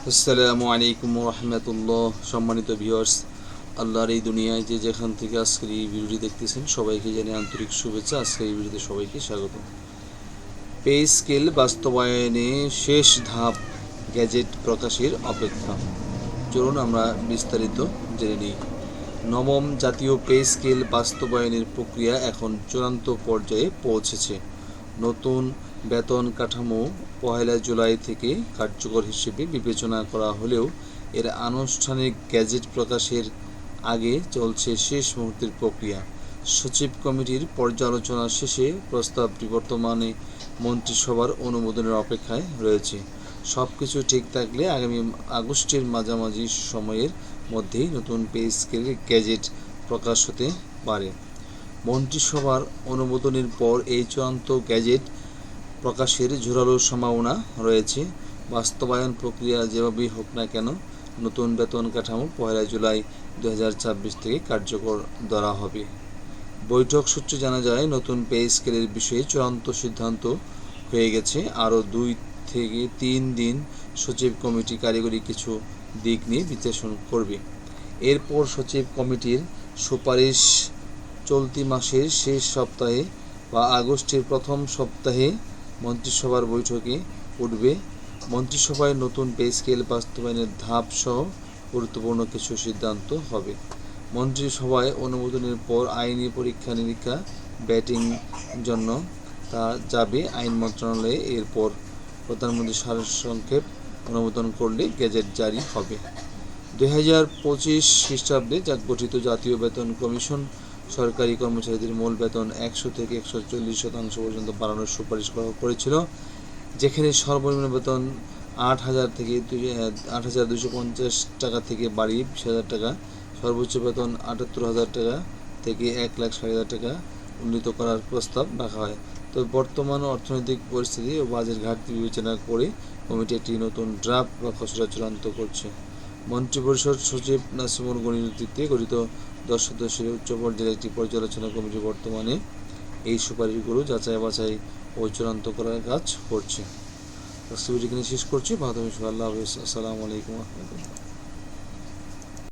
আসসালামু আলাইকুম রহমতুল্লাহ। সম্মানিত ভিউয়ার্স, আল্লাহর এই দুনিয়ায় যে যেখান থেকে আজকের এই ভিডিওটি দেখতেছেন সবাইকে জানিয়ে আন্তরিক শুভেচ্ছা। আজকের এই ভিডিওতে সবাইকে স্বাগত। পে স্কেল বাস্তবায়নে শেষ ধাপ, গ্যাজেট প্রকাশের অপেক্ষা। চলুন আমরা বিস্তারিত জেনে নিই। নবম জাতীয় পে স্কেল বাস্তবায়নের প্রক্রিয়া এখন চূড়ান্ত পর্যায়ে পৌঁছেছে। নতুন বেতন কাঠামো 1 জুলাই থেকে কার্যকর হিসেবে বিবেচনা করা হলেও এর আনুষ্ঠানিক গ্যাজেট প্রকাশের আগে চলছে শেষ মুহূর্তের প্রক্রিয়া। সচিব কমিটির পর্যালোচনা শেষে প্রস্তাবটি বর্তমানে মন্ত্রিসভার অনুমোদনের অপেক্ষায় রয়েছে। সবকিছু ঠিক থাকলে আগামী আগস্টের মাঝামাঝি সময়ের মধ্যেই নতুন পে স্কেলের গ্যাজেট প্রকাশ হতে পারে। মন্ত্রিসভার অনুমোদনের পর এই চূড়ান্ত গ্যাজেট প্রকাশের জোরালো সম্ভাবনা রয়েছে। বাস্তবায়ন প্রক্রিয়া যেভাবেই হোক না কেন, নতুন বেতন কাঠামো 1 জুলাই 2024 থেকে কার্যকর ধরা হবে। বৈঠক সূত্রে জানা যায়, নতুন পে স্কেলের বিষয়ে চূড়ান্ত সিদ্ধান্ত হয়ে গেছে। আরও 2 থেকে 3 দিন সচিব কমিটি কারিগরি কিছু দিক নিয়ে বিশ্লেষণ করবে। এরপর সচিব কমিটির সুপারিশ চলতি মাসের শেষ সপ্তাহে বা আগস্টের প্রথম সপ্তাহে মন্ত্রিসভার বৈঠকে উঠবে। মন্ত্রিসভায় নতুন পে স্কেল বাস্তবায়নের ধাপ সহ গুরুত্বপূর্ণ কিছু সিদ্ধান্ত হবে। মন্ত্রিসভায় অনুমোদনের পর আইনি পরীক্ষা নিরীক্ষা ব্যাটিং জন্য তা যাবে আইন মন্ত্রণালয়ে। এরপর প্রধানমন্ত্রী সারসংক্ষেপ অনুমোদন করলে গেজেট জারি হবে। 2025 খ্রিস্টাব্দে গঠিত জাতীয় বেতন কমিশন সরকারি কর্মচারীদের মূল বেতন 100 থেকে 140% পর্যন্ত বাড়ানোর সুপারিশ করেছিল, যেখানে সর্বনিম্ন বেতন 8,250 টাকা থেকে বাড়িয়ে 20,000 টাকা, সর্বোচ্চ বেতন 78,000 টাকা থেকে 1,60,000 টাকা উন্নীত করার প্রস্তাব রাখা হয়। তবে বর্তমান অর্থনৈতিক পরিস্থিতি ও বাজেট ঘাটতি বিবেচনা করে কমিটি একটি নতুন ড্রাফট বা খসড়া চূড়ান্ত করছে। মন্ত্রিপরিষদ সচিব নাসিমুল গনির নেতৃত্বে গঠিত 10 সদস্যের উচ্চ পর্যায়ের একটি পর্যালোচনা কমিটি বর্তমানে এই সুপারিশগুলো যাচাই বাছাই ও চূড়ান্ত করার কাজ করছে। ভিডিওটি শেষ করছি। ভালো থাকবেন। আল্লাহ হাফেজ। আসসালামু আলাইকুম রহমতুল্লাহ।